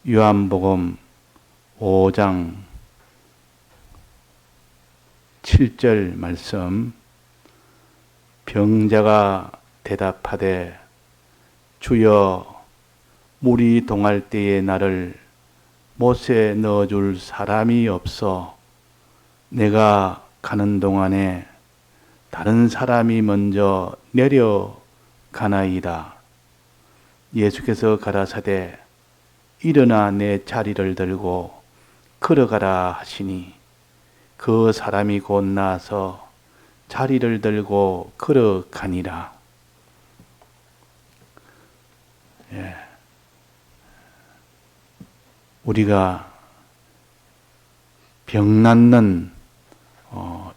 요한복음 5장 7절 말씀. 병자가 대답하되 주여 물이 동할 때에 나를 못에 넣어줄 사람이 없어 내가 가는 동안에 다른 사람이 먼저 내려가나이다. 예수께서 가라사대 일어나 내 자리를 들고 걸어가라 하시니 그 사람이 곧 나서 자리를 들고 걸어가니라. 우리가 병 낫는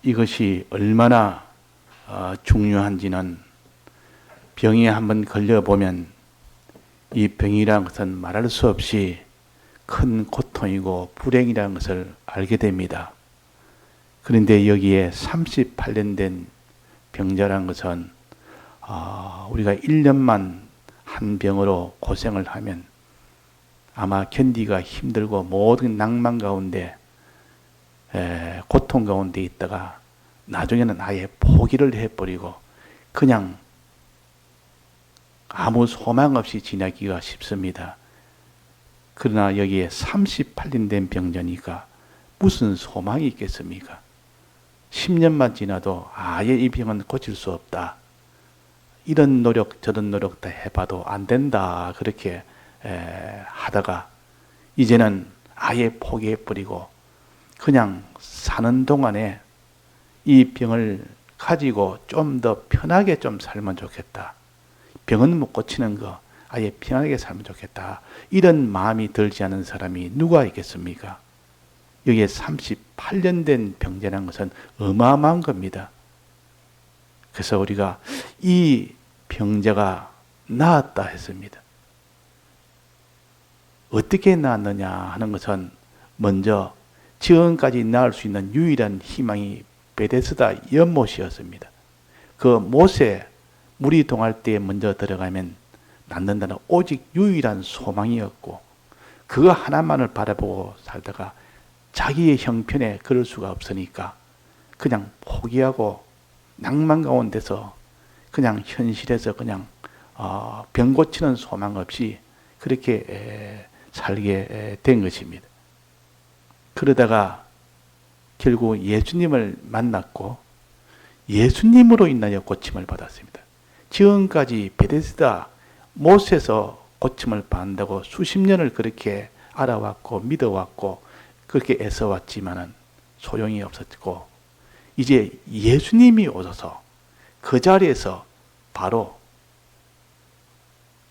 이것이 얼마나 중요한지는 병에 한번 걸려보면 이 병이라는 것은 말할 수 없이 큰 고통이고 불행이라는 것을 알게 됩니다. 그런데 여기에 38년 된 병자라는 것은 우리가 1년만 한 병으로 고생을 하면 아마 견디기가 힘들고 모든 낭만 가운데 고통 가운데 있다가 나중에는 아예 포기를 해버리고 그냥 아무 소망 없이 지나기가 쉽습니다. 그러나 여기에 38년 된 병자니까 무슨 소망이 있겠습니까? 10년만 지나도 아예 이 병은 고칠 수 없다. 이런 노력 저런 노력 다 해봐도 안 된다. 그렇게 하다가 이제는 아예 포기해버리고 그냥 사는 동안에 이 병을 가지고 좀 더 편하게 좀 살면 좋겠다. 병은 못 고치는 거 아예 편하게 살면 좋겠다. 이런 마음이 들지 않은 사람이 누가 있겠습니까? 여기에 38년 된 병자라는 것은 어마어마한 겁니다. 그래서 우리가 이 병자가 나았다 했습니다. 어떻게 나았느냐 하는 것은 먼저 지금까지 나을 수 있는 유일한 희망이 베데스다 연못이었습니다. 그 못에 물이 동할 때에 먼저 들어가면 낫는다는 오직 유일한 소망이었고 그거 하나만을 바라보고 살다가 자기의 형편에 그럴 수가 없으니까 그냥 포기하고 낭만 가운데서 그냥 현실에서 그냥 병 고치는 소망 없이 그렇게 살게 된 것입니다. 그러다가 결국 예수님을 만났고 예수님으로 인하여 고침을 받았습니다. 지금까지 베데스다 못에서 고침을 받는다고 수십 년을 그렇게 알아왔고 믿어왔고 그렇게 애써왔지만은 소용이 없었고 이제 예수님이 오셔서 그 자리에서 바로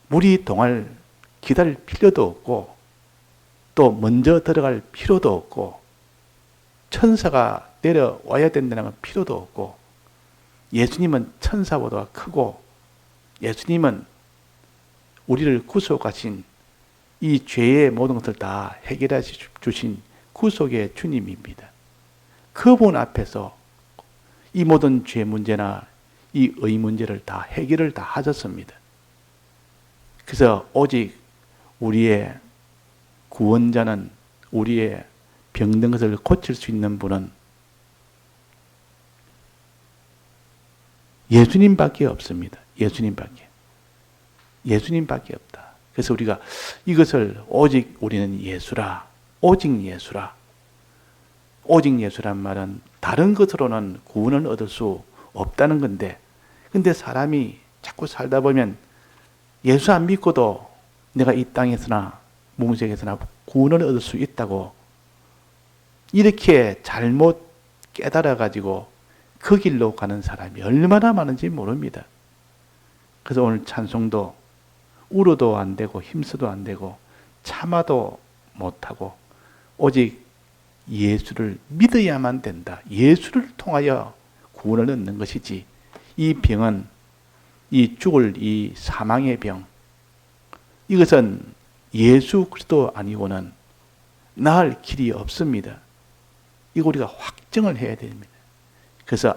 물이 동할 기다릴 필요도 없고 또 먼저 들어갈 필요도 없고 천사가 내려와야 된다는 필요도 없고 예수님은 천사보다 크고 예수님은 우리를 구속하신 이 죄의 모든 것을 다 해결해 주신 구속의 주님입니다. 그분 앞에서 이 모든 죄 문제나 이 의 문제를 다 해결을 다 하셨습니다. 그래서 오직 우리의 구원자는 우리의 병든 것을 고칠 수 있는 분은 예수님밖에 없습니다. 예수님밖에 없다. 그래서 우리가 이것을 오직 우리는 예수라, 오직 예수라. 오직 예수란 말은 다른 것으로는 구원을 얻을 수 없다는 건데, 근데 사람이 자꾸 살다 보면 예수 안 믿고도 내가 이 땅에서나 몽sek에서나 구원을 얻을 수 있다고 이렇게 잘못 깨달아가지고 그 길로 가는 사람이 얼마나 많은지 모릅니다. 그래서 오늘 찬송도 울어도 안 되고 힘써도 안 되고 참아도 못하고 오직 예수를 믿어야만 된다. 예수를 통하여 구원을 얻는 것이지 이 병은 이 죽을 이 사망의 병 이것은 예수 그리스도 아니고는 나을 길이 없습니다. 이거 우리가 확정을 해야 됩니다. 그래서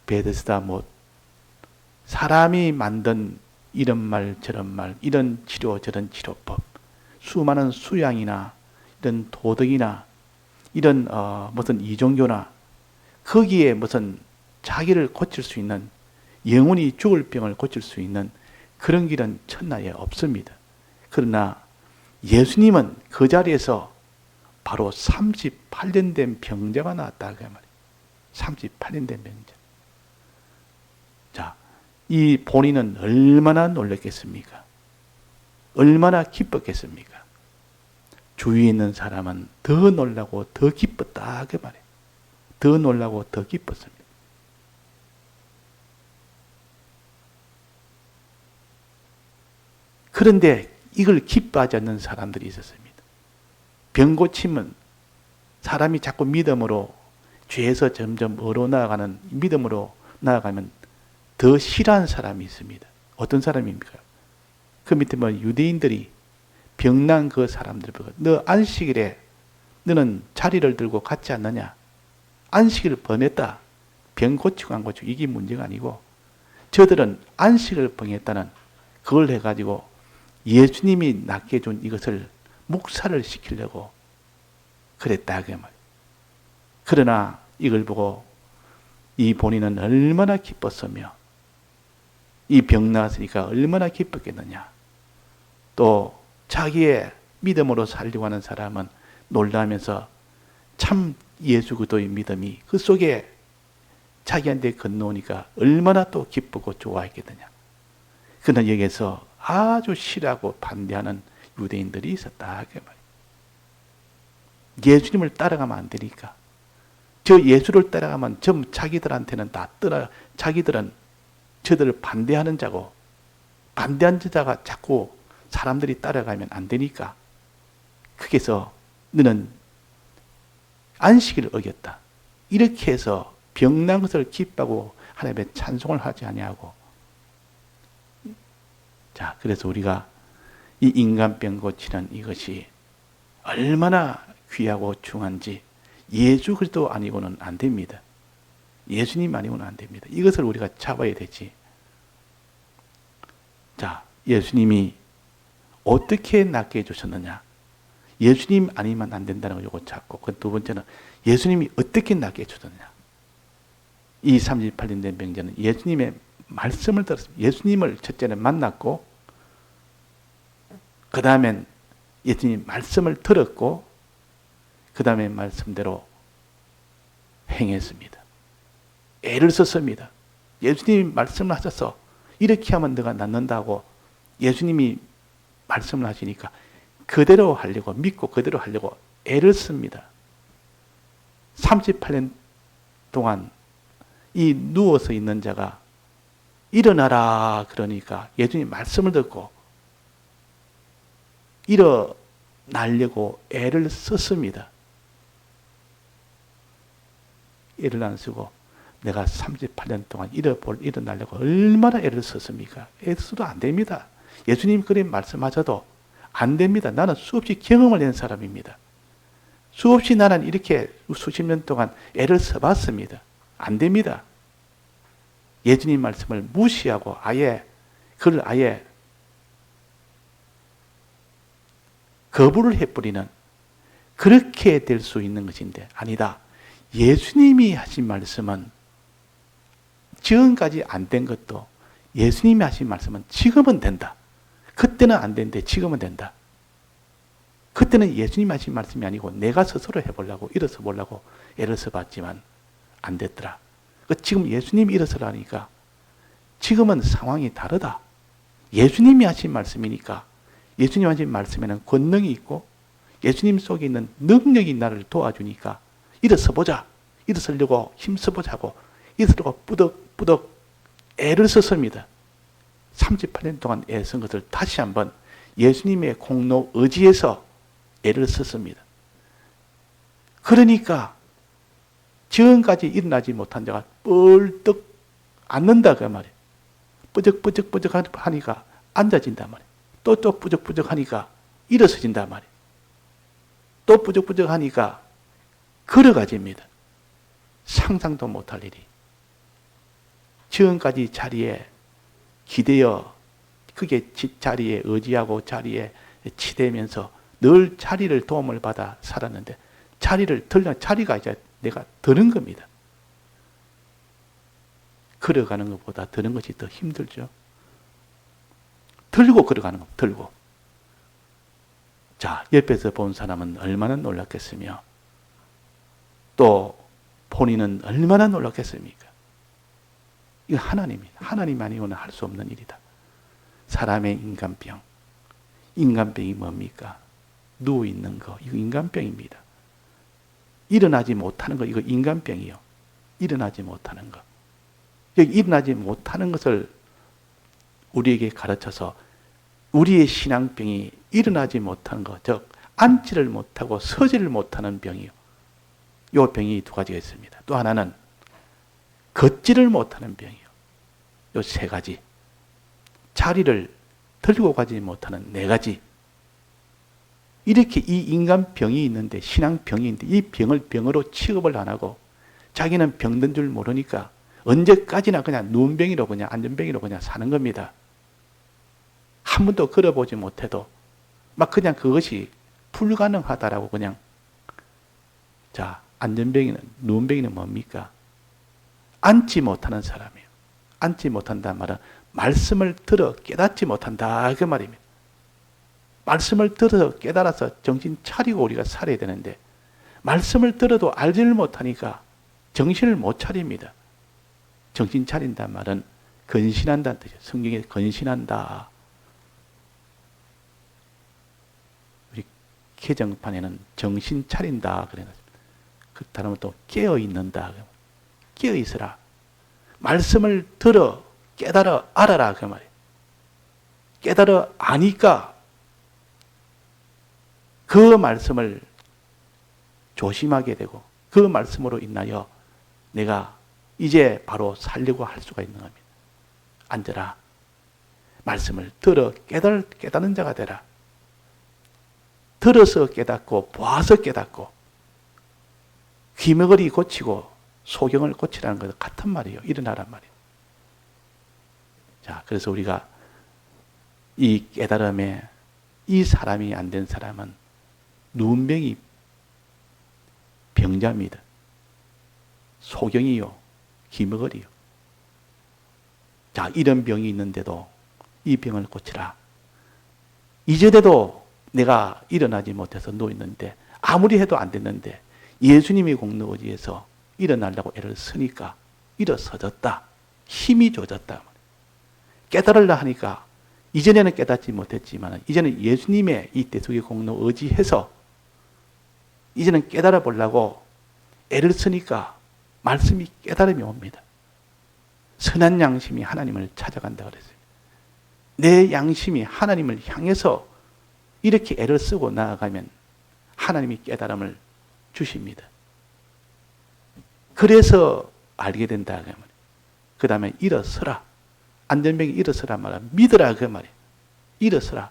베데스다 못 사람이 만든 이런 말 저런 말 이런 치료 저런 치료법 수많은 수양이나 이런 도덕이나 이런 무슨 이종교나 거기에 무슨 자기를 고칠 수 있는, 영원히 죽을 병을 고칠 수 있는 그런 길은 천하에 없습니다. 그러나 예수님은 그 자리에서 바로 38년 된 병자가 나왔다 그 말이에요. 38년 된 병자. 자, 이 본인은 얼마나 놀랐겠습니까? 얼마나 기뻤겠습니까? 주위에 있는 사람은 더 놀라고 더 기뻤다 그 말이에요. 더 놀라고 더 기뻤습니다. 그런데 이걸 기뻐하지 않는 사람들이 있었습니다. 병 고침은 사람이 자꾸 믿음으로 죄에서 점점 얼어나가는, 믿음으로 나아가면 더 싫어하는 사람이 있습니다. 어떤 사람입니까? 그 밑에 뭐 유대인들이 병난 그 사람들 보고, 너 안식일에 너는 자리를 들고 갔지 않느냐? 안식일을 범했다. 병 고치고 안 고치고 이게 문제가 아니고, 저들은 안식을 범했다는 그걸 해가지고 예수님이 낫게 해준 이것을 묵살을 시키려고 그랬다 그 말. 그러나 이걸 보고 이 본인은 얼마나 기뻤으며, 이 병 나았으니까 얼마나 기뻤겠느냐. 또 자기의 믿음으로 살려고 하는 사람은 놀라면서 참 예수 그리스도의 믿음이 그 속에 자기한테 건너오니까 얼마나 또 기쁘고 좋아했겠느냐. 그러나 여기에서 아주 싫어하고 반대하는 유대인들이 있었다 그 말이에요. 예수님을 따라가면 안 되니까. 저 예수를 따라가면 전 자기들한테는 다 떠나, 자기들은 저들을 반대하는 자고, 반대한 자가 자꾸 사람들이 따라가면 안 되니까. 거기서 너는 안식일을 어겼다. 이렇게 해서 병난 것을 기뻐하고 하나님의 찬송을 하지 아니하고. 자, 그래서 우리가 이 인간병 고치는 이것이 얼마나 귀하고 중요한지 예수 그리스도 아니고는 안 됩니다. 예수님 아니고는 안 됩니다. 이것을 우리가 잡아야 되지. 자, 예수님이 어떻게 낫게 해주셨느냐? 예수님 아니면 안 된다는 거 요거 잡고, 그 두 번째는 예수님이 어떻게 낫게 해주셨느냐? 이 38년 된 병자는 예수님의 말씀을 들었습니다. 예수님을 첫째는 만났고, 그 다음엔 예수님 말씀을 들었고, 그 다음에 말씀대로 행했습니다. 애를 썼습니다. 예수님이 말씀을 하셔서 이렇게 하면 너가 낫는다고 예수님이 말씀을 하시니까 그대로 하려고, 믿고 그대로 하려고 애를 씁니다. 38년 동안 이 누워서 있는 자가 일어나라 그러니까 예수님 말씀을 듣고 일어나려고 애를 썼습니다. 애를 안 쓰고 내가 38년 동안 일어나려고 얼마나 애를 썼습니까? 애 써도 안 됩니다. 예수님 그렇게 말씀하셔도 안 됩니다. 나는 수없이 경험을 낸 사람입니다. 수없이 나는 이렇게 수십 년 동안 애를 써봤습니다. 안 됩니다. 예수님 말씀을 무시하고 그걸 아예 거부를 해버리는, 그렇게 될 수 있는 것인데 아니다. 예수님이 하신 말씀은 지금까지 안 된 것도 예수님이 하신 말씀은 지금은 된다. 그때는 안 되는데 지금은 된다. 그때는 예수님이 하신 말씀이 아니고 내가 스스로 해보려고 일어서 보려고 애를 써봤지만 안 됐더라. 지금 예수님이 일어서라니까 지금은 상황이 다르다. 예수님이 하신 말씀이니까 예수님 하신 말씀에는 권능이 있고 예수님 속에 있는 능력이 나를 도와주니까 일어서 보자. 일어서려고 힘써보자고 일어서려고 뿌덕뿌덕 애를 썼습니다. 38년 동안 애쓴 것을 다시 한번 예수님의 공로 의지에서 애를 썼습니다. 그러니까 지금까지 일어나지 못한 자가 뻘떡 앉는다 그 말이에요. 뿌적뿌적 하니까 앉아진단 말이에요. 또 뿌적뿌적 하니까 일어서진단 말이에요. 또 뿌적뿌적 하니까 걸어가집니다. 상상도 못할 일이. 지금까지 자리에 기대어 그게 자리에 의지하고 자리에 치대면서 늘 자리를 도움을 받아 살았는데 자리가 이제 내가 드는 겁니다. 걸어가는 것보다 드는 것이 더 힘들죠. 들고 걸어가는 겁니다. 들고. 자, 옆에서 본 사람은 얼마나 놀랐겠으며 또 본인은 얼마나 놀랐겠습니까? 이거 하나님입니다. 하나님 아니고는 할 수 없는 일이다. 사람의 인간병. 인간병이 뭡니까? 누워있는 거. 이거 인간병입니다. 일어나지 못하는 거. 이거 인간병이요. 일어나지 못하는 거. 여기 일어나지 못하는 것을 우리에게 가르쳐서 우리의 신앙병이 일어나지 못하는 것, 즉 앉지를 못하고 서지를 못하는 병이요. 이 병이 두 가지가 있습니다. 또 하나는 걷지를 못하는 병이요. 이 세 가지. 자리를 들고 가지 못하는 네 가지. 이렇게 이 인간병이 있는데, 신앙병이 있는데 이 병을 병으로 취급을 안 하고 자기는 병든 줄 모르니까 언제까지나 그냥 누운병이로 그냥 안전병이로 그냥 사는 겁니다. 한 번도 걸어보지 못해도 막 그냥 그것이 불가능하다라고 그냥. 자, 안전병이는, 누운병이는 뭡니까? 앉지 못하는 사람이에요. 앉지 못한다는 말은 말씀을 들어 깨닫지 못한다 그 말입니다. 말씀을 들어서 깨달아서 정신 차리고 우리가 살아야 되는데 말씀을 들어도 알지를 못하니까 정신을 못 차립니다. 정신 차린다는 말은 근신한다는 뜻이에요. 성경에 근신한다. 우리 개정판에는 정신 차린다 그래놨습니다. 그 다음은 또 깨어 있는다. 깨어 있으라. 말씀을 들어 깨달아 알아라 그 말이에요. 깨달아 아니까 그 말씀을 조심하게 되고 그 말씀으로 인하여 내가 이제 바로 살려고 할 수가 있는 겁니다. 앉아라. 말씀을 들어 깨닫는 자가 되라. 들어서 깨닫고 보아서 깨닫고 귀머거리 고치고 소경을 고치라는 것 같은 말이에요. 일어나란 말이에요. 자, 그래서 우리가 이 깨달음에 이 사람이 안 된 사람은 누운병이 병자입니다. 소경이요. 귀머거리요. 자, 이런 병이 있는데도 이 병을 고치라. 이전에도 내가 일어나지 못해서 누워있는데 아무리 해도 안 됐는데 예수님이 공로 의지해서 일어나려고 애를 쓰니까 일어서졌다. 힘이 좋아졌다. 깨달으려 하니까 이전에는 깨닫지 못했지만 이제는 예수님의 이 대속의 공로 의지해서 이제는 깨달아 보려고 애를 쓰니까 말씀이 깨달음이 옵니다. 선한 양심이 하나님을 찾아간다 그랬어요. 내 양심이 하나님을 향해서 이렇게 애를 쓰고 나아가면 하나님이 깨달음을 주십니다. 그래서 알게 된다 그 말이에요. 그 다음에 일어서라. 안전병이 일어서라 말은 믿으라 그 말이에요. 일어서라.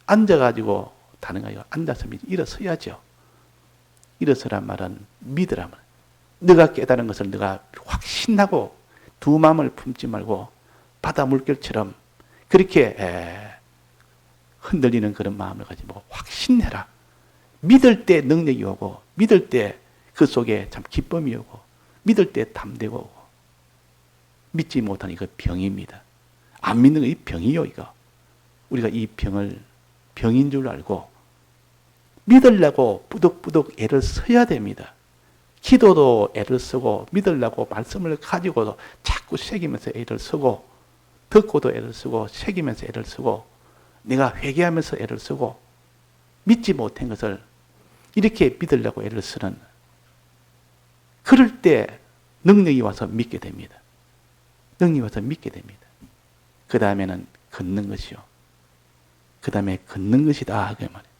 앉아가지고 다른 거 아니고 앉아서 일어서야죠. 일어서란 말은 믿으라 말. 네가 깨달은 것을 네가 확신하고 두 마음을 품지 말고 바다 물결처럼 그렇게 흔들리는 그런 마음을 가지고 확신해라. 믿을 때 능력이 오고 믿을 때 그 속에 참 기쁨이 오고 믿을 때 담대가 오고 믿지 못하니 그 병입니다. 안 믿는 거 이 병이요 이거. 우리가 이 병을 병인 줄 알고 믿으려고 부득부득 애를 써야 됩니다. 기도도 애를 쓰고 믿으려고 말씀을 가지고도 자꾸 새기면서 애를 쓰고 듣고도 애를 쓰고 새기면서 애를 쓰고 내가 회개하면서 애를 쓰고 믿지 못한 것을 이렇게 믿으려고 애를 쓰는 그럴 때 능력이 와서 믿게 됩니다. 능력이 와서 믿게 됩니다. 그 다음에는 걷는 것이요. 그 다음에 걷는 것이다. 그 말이에요.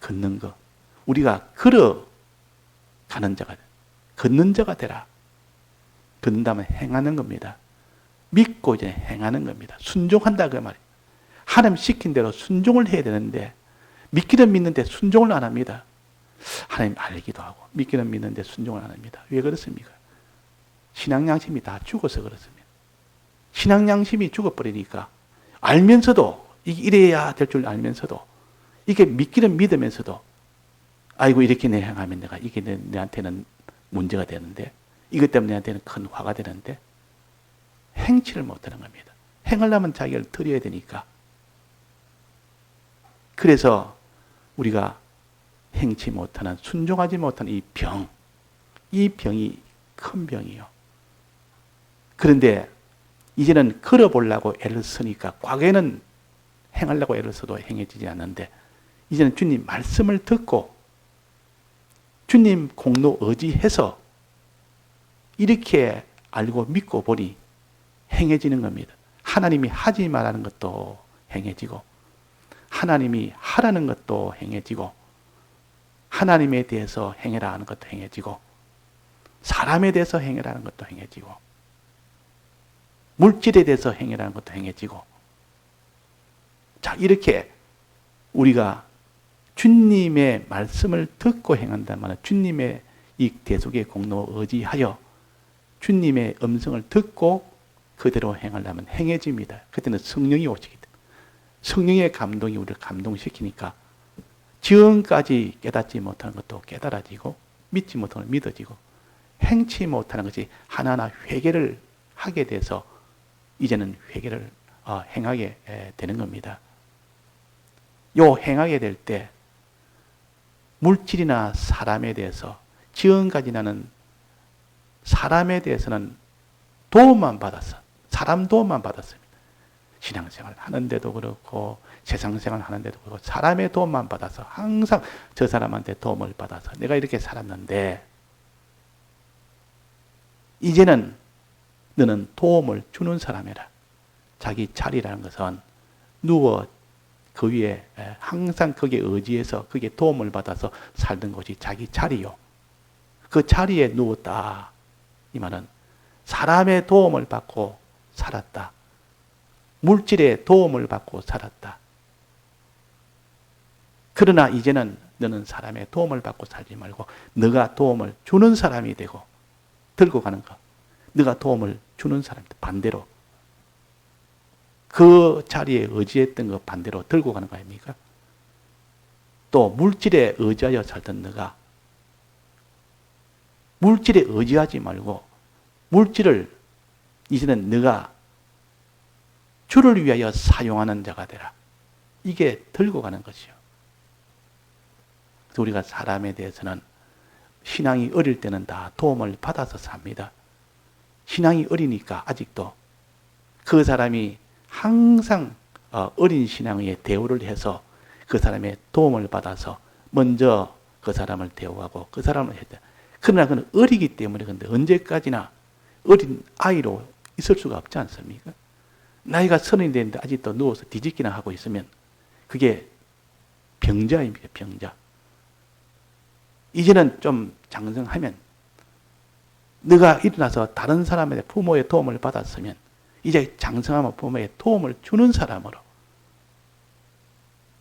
걷는 것. 우리가 걸어가는 자가 되라. 걷는 자가 되라. 걷는다면 행하는 겁니다. 믿고 이제 행하는 겁니다. 순종한다 그 말이에요. 하나님 시킨 대로 순종을 해야 되는데 믿기는 믿는데 순종을 안 합니다. 하나님 알기도 하고 믿기는 믿는데 순종을 안 합니다. 왜 그렇습니까? 신앙 양심이 다 죽어서 그렇습니다. 신앙 양심이 죽어버리니까 알면서도 이래야 될 줄 알면서도 이게 믿기는 믿으면서도 아이고 이렇게 내 행하면 내가 이게 내한테는 문제가 되는데 이것 때문에 내한테는 큰 화가 되는데 행치를 못하는 겁니다. 행하려면 자기를 드려야 되니까. 그래서 우리가 행치 못하는, 순종하지 못하는 이 병, 이 병이 큰 병이요. 그런데 이제는 걸어보려고 애를 쓰니까 과거에는 행하려고 애를 써도 행해지지 않는데 이제는 주님 말씀을 듣고 주님 공로 의지해서 이렇게 알고 믿고 보니 행해지는 겁니다. 하나님이 하지 말라는 것도 행해지고 하나님이 하라는 것도 행해지고 하나님에 대해서 행해라 하는 것도 행해지고 사람에 대해서 행해라 하는 것도 행해지고 물질에 대해서 행해라 하는 것도 행해지고 자, 이렇게 우리가 주님의 말씀을 듣고 행한다면 주님의 이 대속의 공로 의지하여 주님의 음성을 듣고 그대로 행하려면 행해집니다. 그때는 성령이 오시기 때문에 성령의 감동이 우리를 감동시키니까 지금까지 깨닫지 못하는 것도 깨달아지고 믿지 못하는 것 믿어지고 행치 못하는 것이 하나하나 회개를 하게 돼서 이제는 회개를 행하게 되는 겁니다. 요 행하게 될 때 물질이나 사람에 대해서 지금까지 나는 사람에 대해서는 도움만 받았어. 사람 도움만 받았습니다. 신앙생활 하는데도 그렇고 세상생활 하는데도 그렇고 사람의 도움만 받아서 항상 저 사람한테 도움을 받아서 내가 이렇게 살았는데 이제는 너는 도움을 주는 사람이라. 자기 자리라는 것은 누워 그 위에 항상 거기에 의지해서 거기에 도움을 받아서 살던 곳이 자기 자리요. 그 자리에 누웠다. 이 말은 사람의 도움을 받고 살았다. 물질의 도움을 받고 살았다. 그러나 이제는 너는 사람의 도움을 받고 살지 말고 너가 도움을 주는 사람이 되고 들고 가는 것. 너가 도움을 주는 사람, 반대로. 그 자리에 의지했던 것 반대로 들고 가는 거 아닙니까? 또 물질에 의지하여 살던 너가 물질에 의지하지 말고 물질을 이제는 너가 주를 위하여 사용하는 자가 되라. 이게 들고 가는 것이요. 그래서 우리가 사람에 대해서는 신앙이 어릴 때는 다 도움을 받아서 삽니다. 신앙이 어리니까 아직도 그 사람이 항상 어린 신앙의 대우를 해서 그 사람의 도움을 받아서 먼저 그 사람을 대우하고 그 사람을 했다. 그러나 그는 어리기 때문에 근데 언제까지나 어린 아이로 있을 수가 없지 않습니까? 나이가 30이 됐는데 아직도 누워서 뒤집기나 하고 있으면 그게 병자입니다. 병자. 이제는 좀 장성하면 네가 일어나서 다른 사람의 부모의 도움을 받았으면 이제 장성하면 부모의 도움을 주는 사람으로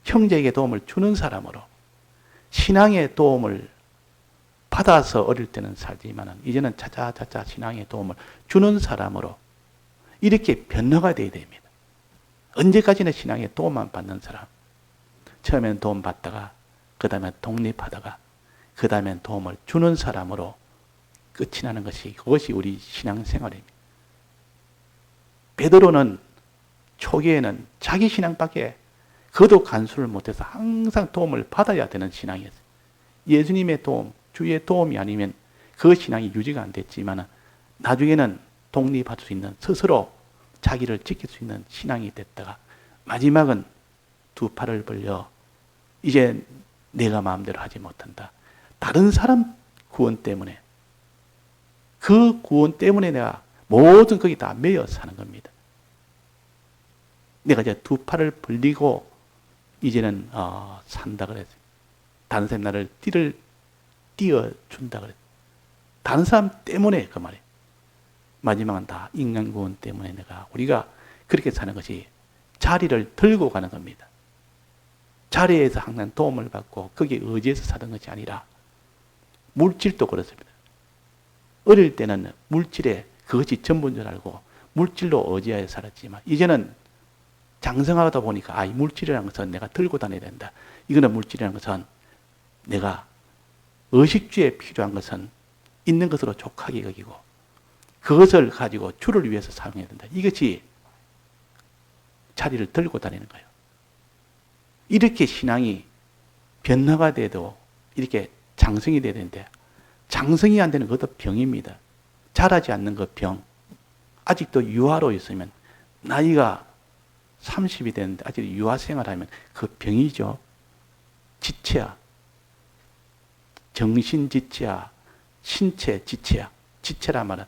형제에게 도움을 주는 사람으로 신앙의 도움을 받아서 어릴 때는 살지만 이제는 차차차차 신앙의 도움을 주는 사람으로 이렇게 변화가 되어야 됩니다. 언제까지나 신앙의 도움만 받는 사람. 처음에는 도움 받다가 그 다음에 독립하다가 그 다음엔 도움을 주는 사람으로 끝이 나는 것이 그것이 우리 신앙생활입니다. 베드로는 초기에는 자기 신앙밖에 그도 간수를 못해서 항상 도움을 받아야 되는 신앙이었어요. 예수님의 도움, 주의 도움이 아니면 그 신앙이 유지가 안 됐지만 나중에는 독립할 수 있는 스스로 자기를 지킬 수 있는 신앙이 됐다가 마지막은 두 팔을 벌려 이제 내가 마음대로 하지 못한다. 다른 사람 구원 때문에 그 구원 때문에 내가 모든 거기 다 매여 사는 겁니다. 내가 이제 두 팔을 벌리고 이제는 산다 그랬어요. 다른 사람 나를 띄워준다 그랬어요. 다른 사람 때문에 그 말이에요. 마지막은 다 인간 구원 때문에 우리가 그렇게 사는 것이 자리를 들고 가는 겁니다. 자리에서 항상 도움을 받고 거기에 의지해서 사는 것이 아니라 물질도 그렇습니다. 어릴 때는 물질에 그것이 전부인 줄 알고 물질로 의지하여 살았지만 이제는 장성하다 보니까 이 물질이라는 것은 내가 들고 다녀야 된다. 이거는 물질이라는 것은 내가 의식주에 필요한 것은 있는 것으로 족하게 여기고 그것을 가지고 주를 위해서 사용해야 된다. 이것이 자리를 들고 다니는 거예요. 이렇게 신앙이 변화가 돼도 이렇게 장성이 돼야 되는데 장성이 안 되는 것도 병입니다. 자라지 않는 것 병. 아직도 유아로 있으면 나이가 30이 됐는데 아직 유아 생활하면 그 병이죠. 지체야. 정신 지체야. 신체 지체야. 지체라 말은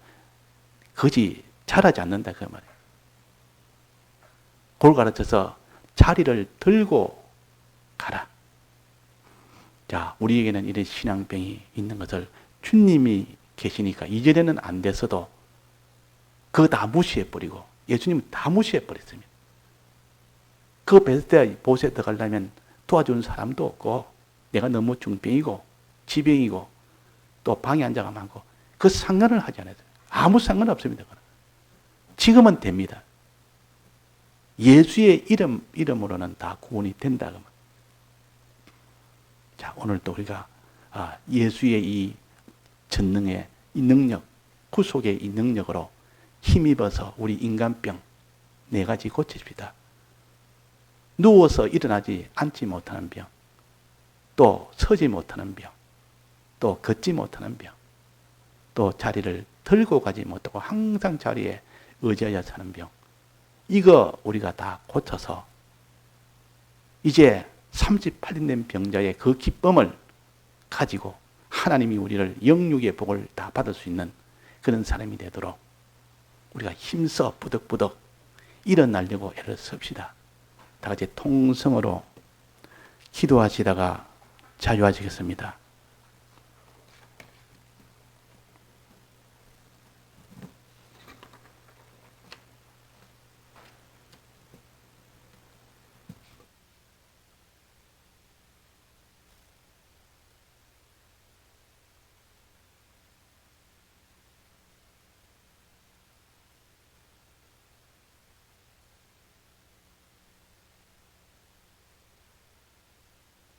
그것이 자라지 않는다 그 말이에요. 그걸 가르쳐서 자리를 들고 가라. 자, 우리에게는 이런 신앙병이 있는 것을 주님이 계시니까 이전에는 안 됐어도 그거 다 무시해버리고 예수님은 다 무시해버렸습니다. 그 베스데 보스에 들어가려면 도와주는 사람도 없고 내가 너무 중병이고 지병이고 또 방에 앉아가 많고 그 상관을 하지 않아요. 아무 상관 없습니다. 지금은 됩니다. 예수의 이름으로는 다 구원이 된다. 자, 오늘도 우리가 예수의 이 전능의 이 능력, 구속의 이 능력으로 힘입어서 우리 인간병 4가지 고칩시다. 누워서 일어나지 앉지 못하는 병, 또 서지 못하는 병, 또 걷지 못하는 병, 또 자리를 들고 가지 못하고 항상 자리에 의지하여 사는 병. 이거 우리가 다 고쳐서 이제 38년 된 병자의 그 기쁨을 가지고 하나님이 우리를 영육의 복을 다 받을 수 있는 그런 사람이 되도록 우리가 힘써 부덕부덕 일어나려고 애를 씁시다. 다 같이 통성으로 기도하시다가 자유하시겠습니다.